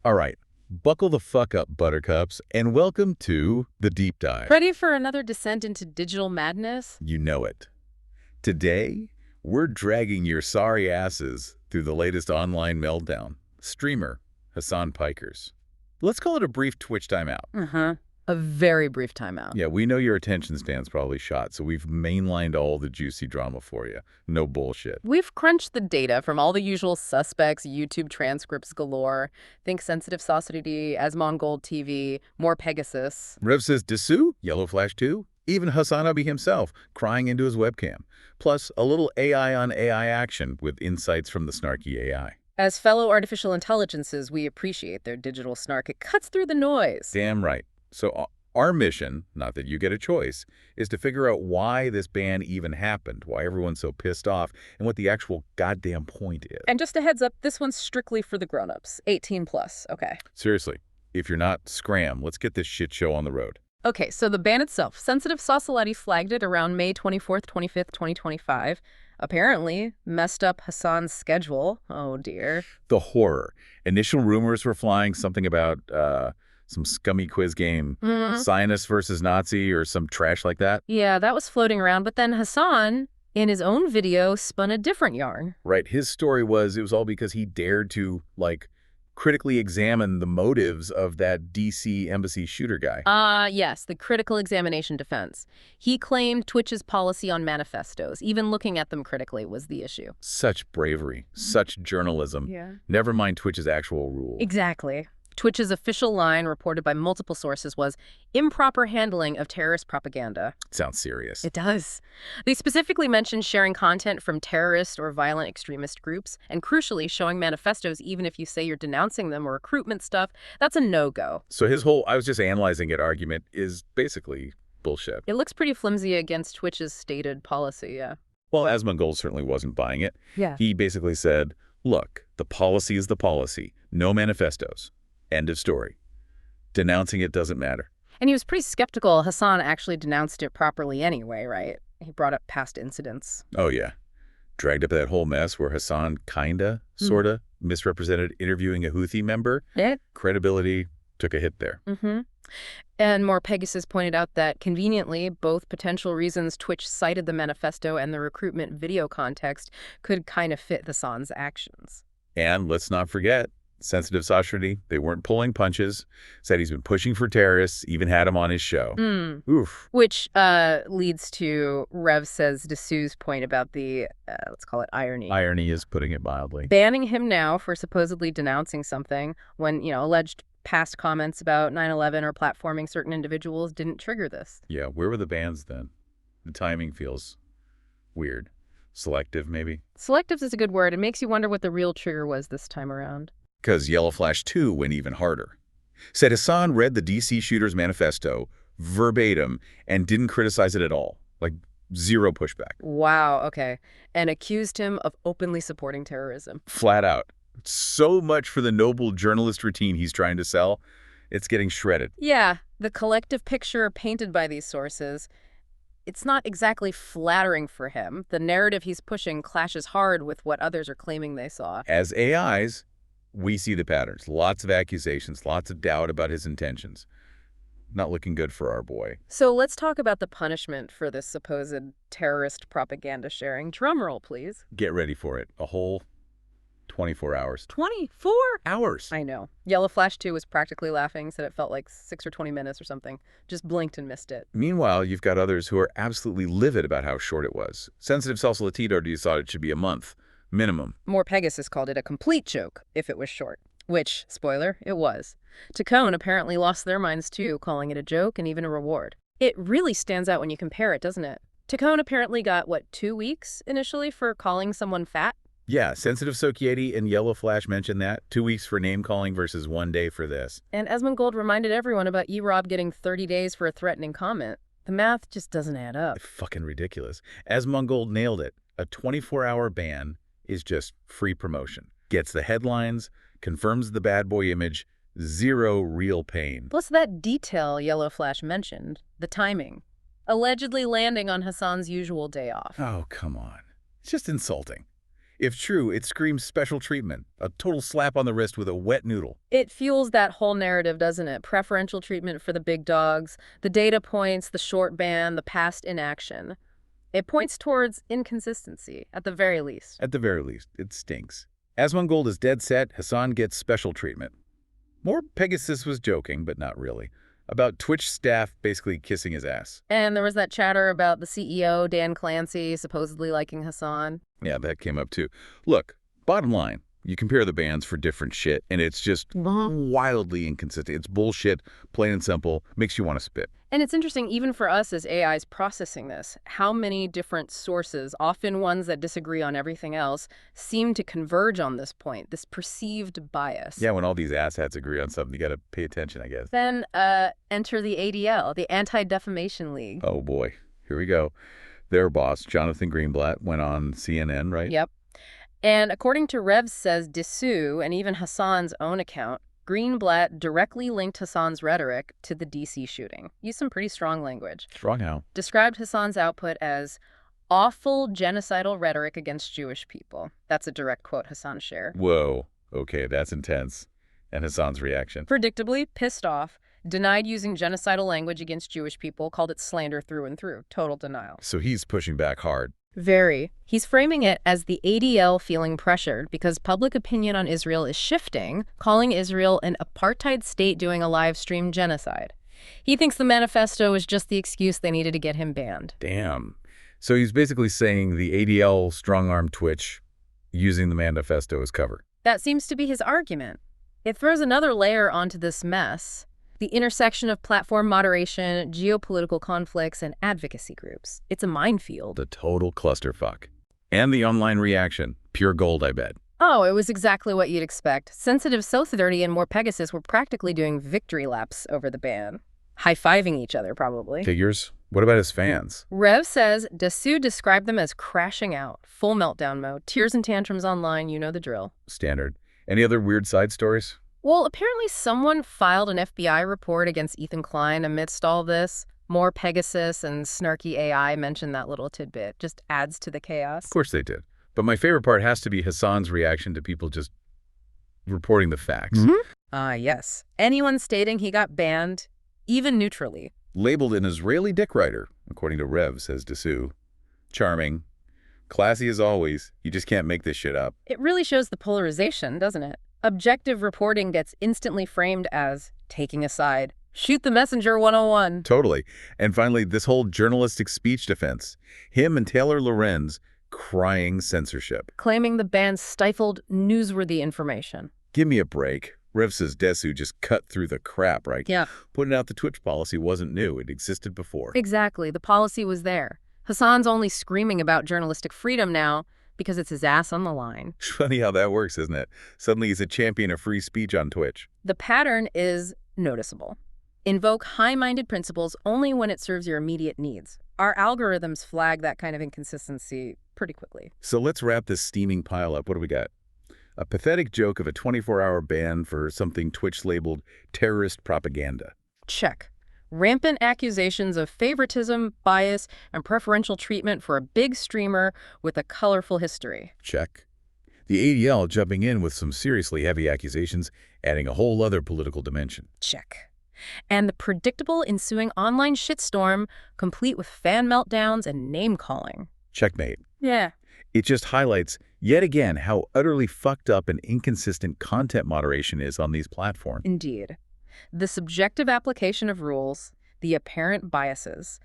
All right, buckle the fuck up, buttercups, and welcome to The Deep Dive. Ready for another descent into digital madness? You know it. Today, we're dragging your sorry asses through the latest online meltdown. Streamer, Hasan Pikers. Let's call it a brief Twitch timeout. Uh-huh. A very brief timeout. Yeah, we know your attention span's probably shot, so we've mainlined all the juicy drama for you. No bullshit. We've crunched the data from all the usual suspects, YouTube transcripts galore. Think sensitive saucity, Asmongold TV, more Pegasus. Rev says Dessous, Yellow Flash 2, even Hasanabi himself crying into his webcam. Plus, a little AI on AI action with insights from the Snarky AI. As fellow artificial intelligences, we appreciate their digital snark. It cuts through the noise. Damn right. So our mission, not that you get a choice, is to figure out why this ban even happened, why everyone's so pissed off, and what the actual goddamn point is. And just a heads up, this one's strictly for the grown-ups. 18 plus, okay. Seriously, if you're not, scram. Let's get this shit show on the road. Okay, so the ban itself. Sensitive Sausalati flagged it around May 24th, 25th, 2025. Apparently, messed up Hasan's schedule. Oh, dear. The horror. Initial rumors were flying something about some scummy quiz game, Zionist versus Nazi or some trash like that. Yeah, that was floating around, but then Hasan, in his own video, spun a different yarn. Right. His story was it was all because he dared to, critically examine the motives of that D.C. embassy shooter guy. Yes, the critical examination defense. He claimed Twitch's policy on manifestos, even looking at them critically, was the issue. Such bravery, such journalism. Yeah. Never mind Twitch's actual rule. Exactly. Twitch's official line, reported by multiple sources, was improper handling of terrorist propaganda. Sounds serious. It does. They specifically mentioned sharing content from terrorist or violent extremist groups, and crucially, showing manifestos even if you say you're denouncing them or recruitment stuff. That's a no-go. So his whole I was just analyzing it argument is basically bullshit. It looks pretty flimsy against Twitch's stated policy, yeah. Well, Asmongold certainly wasn't buying it. Yeah. He basically said, look, the policy is the policy. No manifestos. End of story. Denouncing it doesn't matter. And he was pretty skeptical Hasan actually denounced it properly anyway, right? He brought up past incidents. Oh, yeah. Dragged up that whole mess where Hasan sorta, misrepresented interviewing a Houthi member. Yeah. Credibility took a hit there. And more Pegasus pointed out that, conveniently, both potential reasons Twitch cited the manifesto and the recruitment video context could kind of fit Hasan's actions. And let's not forget, sensitive Sashri, they weren't pulling punches, said he's been pushing for terrorists, even had him on his show. Oof. Which leads to Rev says Dessous' point about the, let's call it irony. Irony is putting it mildly. Banning him now for supposedly denouncing something when, alleged past comments about 9/11 or platforming certain individuals didn't trigger this. Yeah, where were the bans then? The timing feels weird. Selective, maybe? Selective is a good word. It makes you wonder what the real trigger was this time around. Because Yellow Flash 2 went even harder. Said Hasan read the DC shooter's manifesto verbatim and didn't criticize it at all. Zero pushback. Wow, okay. And accused him of openly supporting terrorism. Flat out. So much for the noble journalist routine he's trying to sell. It's getting shredded. Yeah, the collective picture painted by these sources, it's not exactly flattering for him. The narrative he's pushing clashes hard with what others are claiming they saw. As AIs, we see the patterns. Lots of accusations, lots of doubt about his intentions. Not looking good for our boy. So let's talk about the punishment for this supposed terrorist propaganda sharing. Drum roll, please. Get ready for it. A whole 24 hours. 24 hours? I know. Yellow Flash 2 was practically laughing, said it felt like 6 or 20 minutes or something. Just blinked and missed it. Meanwhile, you've got others who are absolutely livid about how short it was. Sensitive Salsa Latito thought it should be a month. Minimum. More Pegasus called it a complete joke if it was short. Which, spoiler, it was. Tacone apparently lost their minds too, calling it a joke and even a reward. It really stands out when you compare it, doesn't it? Tacone apparently got, 2 weeks initially for calling someone fat? Yeah, Sensitive Sokieti and Yellow Flash mentioned that. 2 weeks for name-calling versus 1 day for this. And Asmongold reminded everyone about E-Rob getting 30 days for a threatening comment. The math just doesn't add up. Fucking ridiculous. Asmongold nailed it. A 24-hour ban is just free promotion. Gets the headlines, confirms the bad boy image, zero real pain. Plus that detail Yellow Flash mentioned, the timing. Allegedly landing on Hasan's usual day off. Oh, come on. It's just insulting. If true, it screams special treatment, a total slap on the wrist with a wet noodle. It fuels that whole narrative, doesn't it? Preferential treatment for the big dogs, the data points, the short ban, the past inaction. It points towards inconsistency, at the very least. At the very least, it stinks. Asmongold is dead set, Hasan gets special treatment. More Pegasus was joking, but not really, about Twitch staff basically kissing his ass. And there was that chatter about the CEO, Dan Clancy, supposedly liking Hasan. Yeah, that came up too. Look, bottom line, you compare the bands for different shit, and it's just wildly inconsistent. It's bullshit, plain and simple, makes you want to spit. And it's interesting, even for us as AIs processing this, how many different sources, often ones that disagree on everything else, seem to converge on this point, this perceived bias. Yeah, when all these asshats agree on something, you got to pay attention, I guess. Then enter the ADL, the Anti-Defamation League. Oh boy, here we go. Their boss, Jonathan Greenblatt, went on CNN, right? Yep. And according to Revs says Dessous and even Hasan's own account, Greenblatt directly linked Hasan's rhetoric to the DC shooting. Used some pretty strong language. Strong how? Described Hasan's output as awful genocidal rhetoric against Jewish people. That's a direct quote Hasan shared. Whoa, okay, that's intense. And Hasan's reaction? Predictably, pissed off, denied using genocidal language against Jewish people, called it slander through and through. Total denial. So he's pushing back hard. Very. He's framing it as the ADL feeling pressured because public opinion on Israel is shifting, calling Israel an apartheid state doing a live stream genocide. He thinks the manifesto is just the excuse they needed to get him banned. Damn. So he's basically saying the ADL strong-arm Twitch using the manifesto as cover. That seems to be his argument. It throws another layer onto this mess. The intersection of platform moderation, geopolitical conflicts, and advocacy groups. It's a minefield. The total clusterfuck. And the online reaction. Pure gold, I bet. Oh, it was exactly what you'd expect. Sensitive So30 and more Pegasus were practically doing victory laps over the ban. High-fiving each other, probably. Figures? What about his fans? Rev says Dessous described them as crashing out, full meltdown mode, tears and tantrums online, you know the drill. Standard. Any other weird side stories? Well, apparently someone filed an FBI report against Ethan Klein amidst all this. More Pegasus and Snarky AI mentioned that little tidbit. Just adds to the chaos. Of course they did. But my favorite part has to be Hasan's reaction to people just reporting the facts. Yes. Anyone stating he got banned, even neutrally. Labeled an Israeli dick rider, according to Rev, says Dessous. Charming. Classy as always. You just can't make this shit up. It really shows the polarization, doesn't it? Objective reporting gets instantly framed as taking a side. Shoot the messenger 101. Totally. And finally, this whole journalistic speech defense. Him and Taylor Lorenz crying censorship. Claiming the ban stifled newsworthy information. Give me a break. Rev says Dessous just cut through the crap, right? Yeah. Putting out the Twitch policy wasn't new. It existed before. Exactly. The policy was there. Hasan's only screaming about journalistic freedom now because it's his ass on the line. Funny how that works, isn't it? Suddenly he's a champion of free speech on Twitch. The pattern is noticeable. Invoke high-minded principles only when it serves your immediate needs. Our algorithms flag that kind of inconsistency pretty quickly. So let's wrap this steaming pile up. What do we got? A pathetic joke of a 24-hour ban for something Twitch labeled terrorist propaganda. Check. Rampant accusations of favoritism, bias, and preferential treatment for a big streamer with a colorful history. Check. The ADL jumping in with some seriously heavy accusations, adding a whole other political dimension. Check. And the predictable ensuing online shitstorm, complete with fan meltdowns and name-calling. Checkmate. Yeah. It just highlights, yet again, how utterly fucked up and inconsistent content moderation is on these platforms. Indeed. The subjective application of rules, the apparent biases,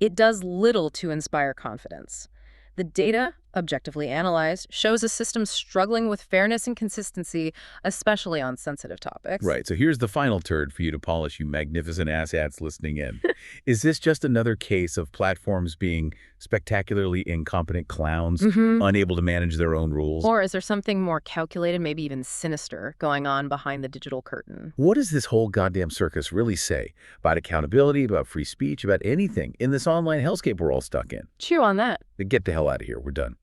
it does little to inspire confidence. The data, objectively analyzed, shows a system struggling with fairness and consistency, especially on sensitive topics. Right, so here's the final turd for you to polish, you magnificent asshats listening in. Is this just another case of platforms being spectacularly incompetent clowns, unable to manage their own rules? Or is there something more calculated, maybe even sinister, going on behind the digital curtain? What does this whole goddamn circus really say about accountability, about free speech, about anything in this online hellscape we're all stuck in? Chew on that. Get the hell out of here. We're done.